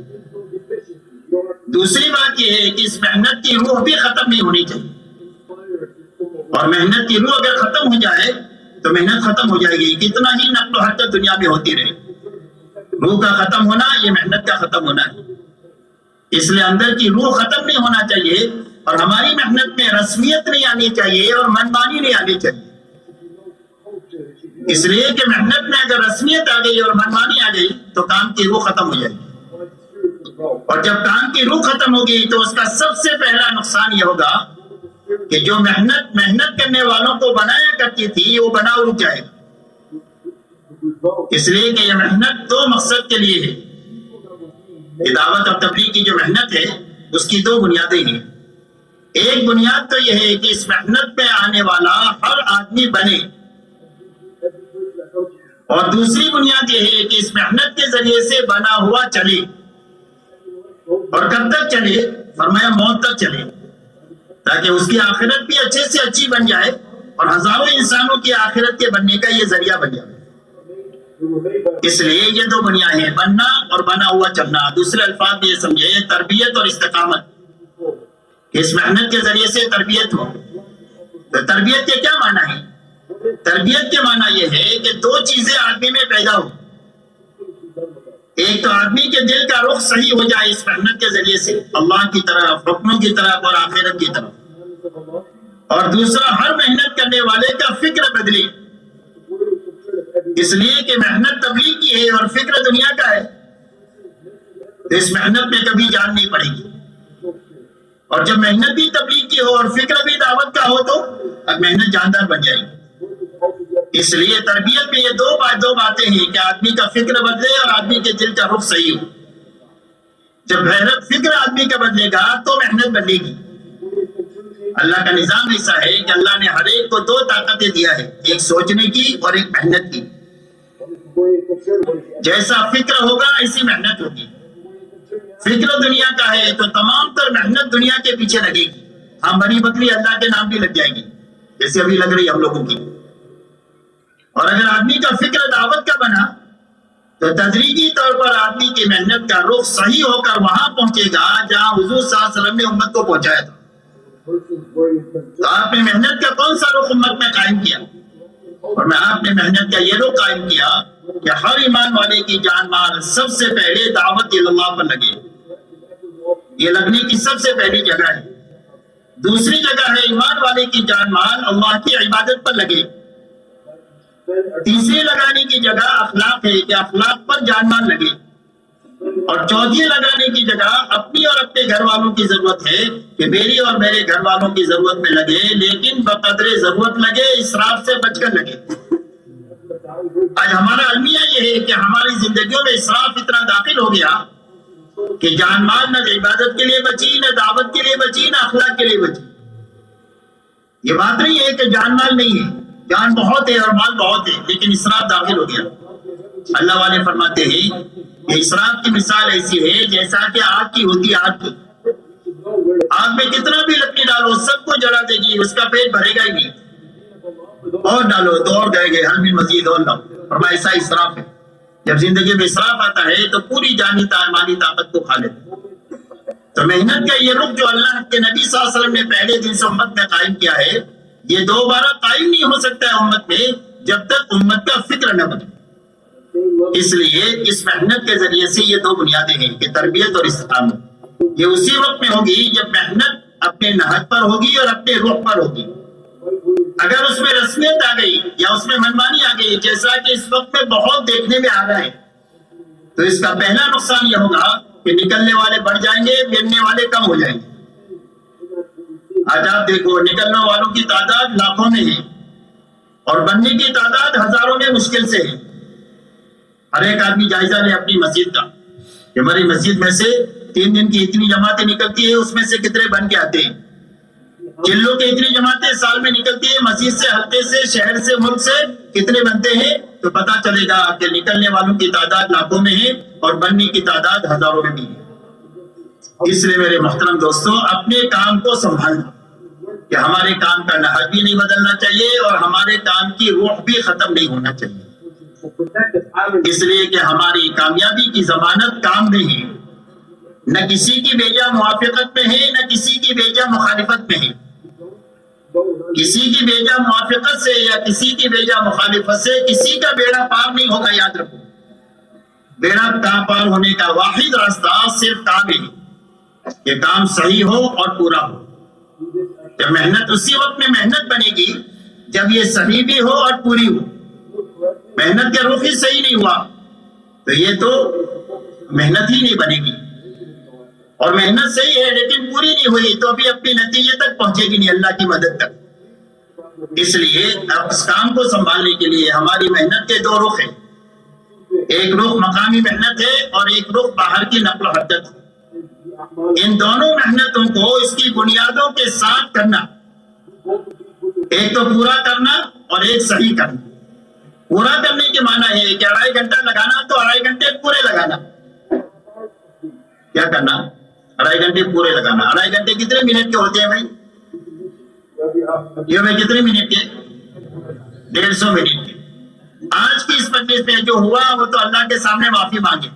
دوسری بات یہ ہے کہ اس محنت کی روح بھی ختم نہیں ہونی چاہیے، اور محنت کی روح اگر ختم ہو جائے تو محنت ختم ہو جائے گی، کتنا ہی نقل و حرکت دنیا میں ہوتی رہے، روح کا ختم ہونا یہ محنت کا ختم ہونا ہے۔ اس لیے اندر کی روح ختم نہیں ہونا چاہیے اور ہماری محنت میں رسمیت نہیں آنی چاہیے اور منمانی نہیں آنی چاہیے، اس لیے کہ محنت میں اگر رسمیت آ گئی اور منمانی آ گئی تو کام کی روح ختم ہو جائے گی، اور جب کام کی روح ختم ہوگی تو اس کا سب سے پہلا نقصان یہ ہوگا کہ جو محنت کرنے والوں کو بنایا کرتی تھی وہ بنا رک جائے گا، اس لیے کہ یہ محنت دو مقصد کے لیے ہے۔ دعوت اور تبلیغ کی جو محنت ہے اس کی دو بنیادیں ہیں۔ ایک بنیاد تو یہ ہے کہ اس محنت پہ آنے والا ہر آدمی بنے، اور دوسری بنیاد یہ ہے کہ اس محنت کے ذریعے سے بنا ہوا چلے، اور کب تک چلے؟ فرمایا موت تک چلے، تاکہ اس کی آخرت بھی اچھے سے اچھی بن جائے اور ہزاروں انسانوں کی آخرت کے بننے کا یہ ذریعہ بن جائے۔ اس لیے یہ دو بنیادیں ہیں، بننا اور بنا ہوا چلنا۔ دوسرے الفاظ میں یہ سمجھے تربیت اور استقامت، اس محنت کے ذریعے سے تربیت ہو۔ تو تربیت کے کیا معنی ہے؟ تربیت کے معنی یہ ہے کہ دو چیزیں آدمی میں پیدا ہو، ایک تو آدمی کے دل کا رخ صحیح ہو جائے اس محنت کے ذریعے سے اللہ کی طرف، حکموں کی طرف اور آخرت کی طرف، اور دوسرا ہر محنت کرنے والے کا فکر بدلے، اس لیے کہ محنت تبلیغ کی ہے اور فکر دنیا کا ہے، تو اس محنت میں کبھی جان نہیں پڑے گی۔ اور جب محنت بھی تبلیغ کی ہو اور فکر بھی دعوت کا ہو تو اب محنت جاندار بن جائے گی۔ اس لیے تربیت میں یہ دو باتیں ہیں کہ آدمی کا فکر بدلے اور آدمی کے دل کا رخ صحیح ہو۔ جب فکر آدمی کا بدلے گا تو محنت بدلے گی۔ اللہ کا نظام ایسا ہے کہ اللہ نے ہر ایک کو دو طاقتیں دیا ہے، ایک سوچنے کی اور ایک محنت کی۔ جیسا فکر ہوگا ایسی محنت ہوگی۔ فکر دنیا کا ہے تو تمام تر محنت دنیا کے پیچھے لگے گی، ہم بڑی بکری اللہ کے نام بھی لگ جائے گی جیسے ابھی لگ رہی ہم لوگوں کی۔ اور اگر آدمی کا فکر دعوت کا بنا تو تدریجی طور پر آدمی کی محنت کا رخ صحیح ہو کر وہاں پہنچے گا جہاں حضور صلی اللہ علیہ وسلم نے امت کو پہنچایا تھا۔ تو آپ نے محنت کا کون سا رخ امت میں قائم کیا؟ اور میں آپ نے محنت کا یہ رخ قائم کیا کہ ہر ایمان والے کی جان مال سب سے پہلے دعوت اللہ پر لگے، یہ لگنے کی سب سے پہلی جگہ ہے۔ دوسری جگہ ہے ایمان والے کی جان مال اللہ کی عبادت پر لگے۔ تیسری لگانے کی جگہ اخلاق ہے کہ اخلاق پر جان مال لگے، اور چوتھی لگانے کی جگہ اپنی اور اپنے گھر والوں کی ضرورت ہے کہ میری اور میرے گھر والوں کی ضرورت میں لگے، لیکن بقدر ضرورت لگے، اسراف سے بچ کر لگے۔ آج ہمارا المیہ یہ ہے کہ ہماری زندگیوں میں اسراف اتنا داخل ہو گیا کہ جان مال نہ عبادت کے لیے بچی، نہ دعوت کے لیے بچی، نہ اخلاق کے لیے بچی۔ یہ بات نہیں ہے کہ جان مال نہیں ہے، جان بہت ہے اور مال بہت ہے، لیکن اسراف داخل ہو گیا۔ اللہ والے فرماتے ہیں اسراف کی مثال ایسی ہے جیسا کہ آگ کی ہوتی ہے. آگ میں کتنا بھی لکڑی ڈالو سب کو جلا دے گی, اس کا پیٹ بھرے گا ہی نہیں. اور ڈالو تو اور گئے گے, ہر بھی مزید اور لاؤ. اور ایسا اسراف ہے. جب زندگی میں اسراف آتا ہے تو پوری جانی مالی طاقت کو کھا لیتے. تو محنت کا یہ رخ جو اللہ کے نبی صلی اللہ علیہ وسلم نے پہلے دن سے امت میں قائم کیا ہے, یہ دوبارہ قائم نہیں ہو سکتا ہے امت میں جب تک امت کا فکر نہ بنے. اس لیے اس محنت کے ذریعے سے یہ دو بنیادیں ہیں کہ تربیت اور استقامت. یہ اسی وقت میں ہوگی جب محنت اپنے نہج پر ہوگی اور اپنے روح پر ہوگی. اگر اس میں رسمیت آ گئی یا اس میں منمانی آ گئی, جیسا کہ اس وقت میں بہت دیکھنے میں آ رہا ہے, تو اس کا پہلا نقصان یہ ہوگا کہ نکلنے والے بڑھ جائیں گے, بننے والے کم ہو جائیں گے. آج آپ دیکھو نکلنے والوں کی تعداد لاکھوں میں ہے اور بننے کی تعداد ہزاروں میں مشکل سے ہے. ہر ایک آدمی جائزہ لے اپنی مسجد کا کہ ہماری مسجد میں سے 3 دن کی اتنی جماعتیں نکلتی ہے, اس میں سے کتنے بن کے آتے ہیں. چلوں کی اتنی جماعتیں سال میں نکلتی ہے, مسجد سے, حلقے سے, شہر سے, ملک سے کتنے بنتے ہیں, تو پتا چلے گا کہ نکلنے والوں کی تعداد لاکھوں میں ہے اور بننے کی تعداد ہزاروں میں بھی ہے. اس لیے میرے محترم دوستوں, اپنے کام کو سنبھالنا کہ ہمارے کام کا نہج بھی نہیں بدلنا چاہیے اور ہمارے کام کی روح بھی ختم نہیں ہونا چاہیے. اس لیے کہ ہماری کامیابی کی ضمانت کام میں ہے, نہ کسی کی بیجا موافقت میں ہے نہ کسی کی بیجا مخالفت میں ہے. کسی کی بیجا موافقت سے یا کسی کی بیجا مخالفت سے کسی کا بیڑا پار نہیں ہوگا. یاد رکھو, بیڑا پار ہونے کا واحد راستہ صرف کام ہے کہ کام صحیح ہو اور پورا ہو. جب محنت اسی وقت میں محنت بنے گی جب یہ صحیح بھی ہو اور پوری ہو. محنت کا رخ ہی صحیح نہیں ہوا تو یہ تو محنت ہی نہیں بنے گی, اور محنت صحیح ہے لیکن پوری نہیں ہوئی تو ابھی اپنے نتیجے تک پہنچے گی نہیں, اللہ کی مدد تک. اس لیے اس کام کو سنبھالنے کے لیے ہماری محنت کے 2 رخ ہیں. ایک رخ مقامی محنت ہے اور ایک رخ باہر کی نقل و حرکت ہے. ان دونوں محنتوں کو اس کی بنیادوں کے ساتھ کرنا, ایک تو پورا کرنا اور ایک صحیح کرنا. پورا کرنے کے معنی ہے کہ 2.5 گھنٹہ لگانا تو 2.5 گھنٹے پورے لگانا. کیا کرنا؟ 2.5 گھنٹے پورے لگانا. 2.5 گھنٹے کتنے منٹ کے ہوتے ہیں بھائی؟ یہ میں کتنے منٹ کے؟ 150 منٹ کے. آج کی اس مجلس میں جو ہوا وہ تو اللہ کے سامنے معافی مانگے.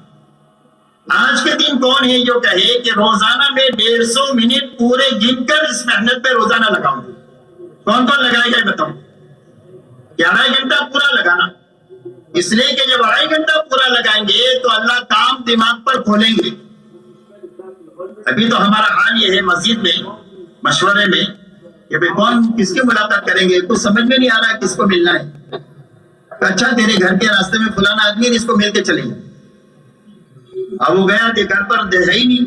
آج کے دن کون ہے جو کہے کہ روزانہ میں 150 منٹ پورے گن کر اس محنت پہ روزانہ لگاؤں؟ کون لگائے گا بتاؤں؟ 2.5 گھنٹہ پورا لگانا. اس لیے کہ جب 2.5 گھنٹہ پورا لگائیں گے تو اللہ کام دماغ پر کھولیں گے. ابھی تو ہمارا حال یہ ہے مسجد میں مشورے میں کہ بھئی کون کس کی ملاقات کریں گے, کچھ سمجھ میں نہیں آ رہا ہے کس کو ملنا ہے. اچھا تیرے گھر کے راستے میں فلانا آدمی ہے اس کو مل کے چلیں گے. اب وہ گیا کہ گھر پر ہے ہی نہیں,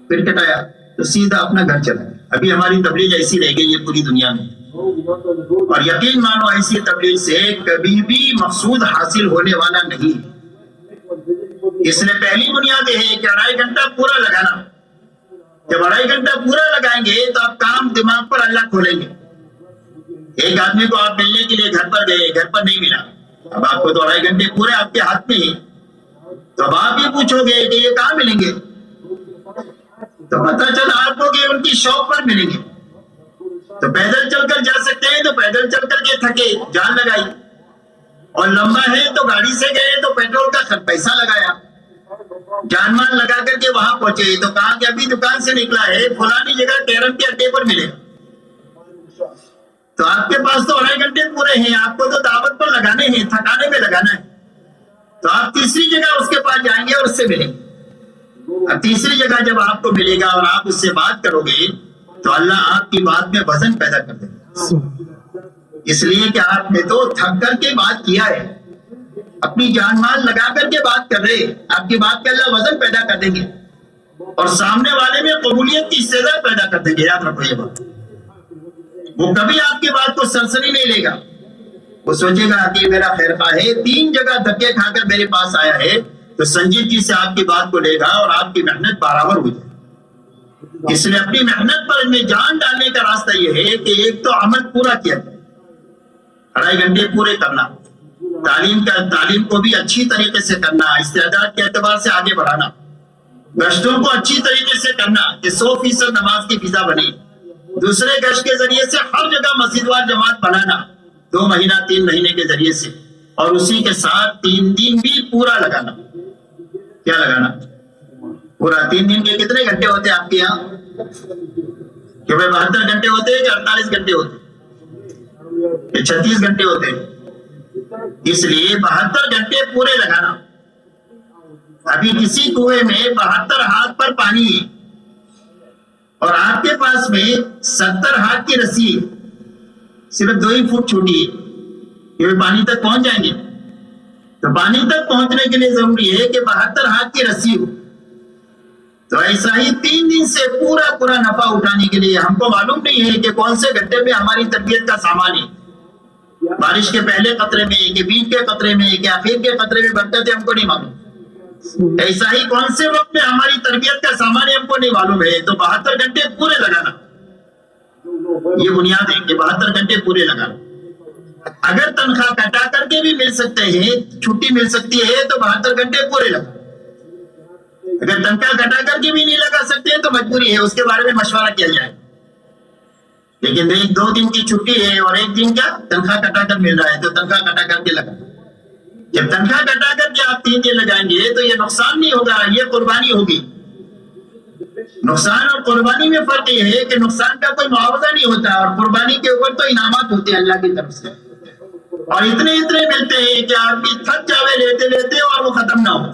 پھر کٹایا تو سیدھا اپنا گھر چلا. ابھی ہماری تبلیغ ایسی رہ گئی ہے پوری دنیا میں, اور یقین مانو ایسی تبلیغ سے کبھی بھی مقصود حاصل ہونے والا نہیں. اس لیے پہلی بنیاد یہ ہے کہ 2.5 گھنٹہ پورا لگانا. جب 2.5 گھنٹہ پورا لگائیں گے تو آپ کام دماغ پر اللہ کھولیں گے. ایک آدمی کو آپ ملنے کے لیے گھر پر گئے, گھر پر نہیں ملا, اب آپ کو تو 2.5 گھنٹے پورے آپ کے ہاتھ میں ہیں, تو اب آپ یہ پوچھو گے کہ یہ کہاں ملیں گے, تو پتہ چلا آپ کو کہ ان کی شاپ پر ملیں گے. تو پیدل چل کر جا سکتے ہیں تو پیدل چل کر کے تھکے, جان لگائی, اور لمبا ہے تو گاڑی سے گئے تو پیٹرول کا پیسہ لگایا, جان مان لگا کر کے وہاں پہنچے تو کہا کہ ابھی دکان سے نکلا ہے فلانی جگہ کیرم کے اڈے پر ملے. تو آپ کے پاس تو 2.5 گھنٹے پورے ہیں, آپ کو تو دعوت پر لگانے ہیں, تھکانے میں لگانا ہے. تو آپ تیسری جگہ اس کے پاس جائیں گے اور اس سے ملیں گے. اب تیسری جگہ جب آپ کو ملے گا اور آپ اس سے بات کرو گے تو اللہ آپ کی بات میں وزن پیدا کر دے گا. اس لیے کہ آپ نے تو تھک کر کے بات کیا ہے, اپنی جان مال لگا کر کے بات کر رہے, آپ کی بات کا اللہ وزن پیدا کر دیں گے اور سامنے والے میں قبولیت کی استعداد پیدا کر دیں گے. یاد رکھو یہ بات, وہ کبھی آپ کی بات کو سرسری نہیں لے گا. وہ سوچے گا کہ میرا خیر خواہ ہے, 3 جگہ دھکے کھا کر میرے پاس آیا ہے, تو سنجیدگی سے آپ کی بات کو لے گا اور آپ کی محنت برابر ہو جائے. اس لیے اپنی محنت پر میں جان ڈالنے کا راستہ یہ ہے کہ ایک تو عمل پورا کیا جائے, 2.5 گھنٹے پورے کرنا. تعلیم کو بھی اچھی طریقے سے کرنا، استعداد کے اعتبار سے آگے بڑھانا، گشتوں کو اچھی طریقے سے کرنا کہ 100% نماز کی فضا بنے، دوسرے گشت کے ذریعے سے ہر جگہ مسجد وار جماعت بنانا 2 مہینہ 3 مہینے کے ذریعے سے، اور اسی کے ساتھ 3 دن بھی پورا لگانا۔ کیا لگانا؟ پورا 3 دن کے کتنے گھنٹے ہوتے ہیں آپ کے یہاں؟ کہ 72 گھنٹے ہوتے ہیں کہ 48 گھنٹے ہوتے ہیں کہ 36 گھنٹے ہوتے ہیں؟ اس لیے 72 گھنٹے پورے لگانا۔ ابھی کسی کنویں میں 72 ہاتھ پر پانی ہے اور آپ کے پاس میں 70 ہاتھ کی رسی ہے، صرف 2 ہی فٹ چھوٹی ہے، کہ پانی تک پہنچ جائیں گے؟ تو پانی تک پہنچنے کے لیے ضروری ہے کہ 72 ہاتھ کی رسی ہو۔ تو ایسا ہی 3 دن سے پورا نفع اٹھانے کے لیے ہم کو معلوم نہیں ہے کہ کون سے گھنٹے میں ہماری تربیت کا سامان ہے، بارش کے پہلے قطرے میں کہ بیچ کے قطرے میں کہ آخر کے قطرے میں برکت ہے، ہم کو نہیں معلوم۔ ایسا ہی کون سے وقت میں ہماری تربیت کا سامان ہے، ہم کو نہیں معلوم ہے۔ تو 72 گھنٹے پورے لگانا، یہ بنیاد ہے کہ 72 گھنٹے پورے لگانا۔ اگر تنخواہ کٹا کر کے بھی مل سکتے ہیں، چھٹی مل سکتی ہے، تو 72 گھنٹے پورے لگا۔ اگر تنخواہ کٹا کر کے بھی نہیں لگا سکتے تو مجبوری ہے، اس کے بارے میں مشورہ کیا جائے۔ لیکن 2 دن کی چھٹی ہے اور 1 دن کا تنخواہ کٹا کر مل رہا ہے، تو تنخواہ کٹا کر کے لگا۔ جب تنخواہ کٹا کر کے آپ 3 دن لگائیں گے تو یہ نقصان نہیں ہوگا، یہ قربانی ہوگی۔ نقصان اور قربانی میں فرق یہ ہے کہ نقصان کا کوئی معاوضہ نہیں ہوتا، اور قربانی کے اوپر تو انعامات ہوتے ہیں اللہ کی طرف سے، اور اتنے ملتے ہیں کہ آدمی تھک جاوے لیتے لیتے اور وہ ختم نہ ہو۔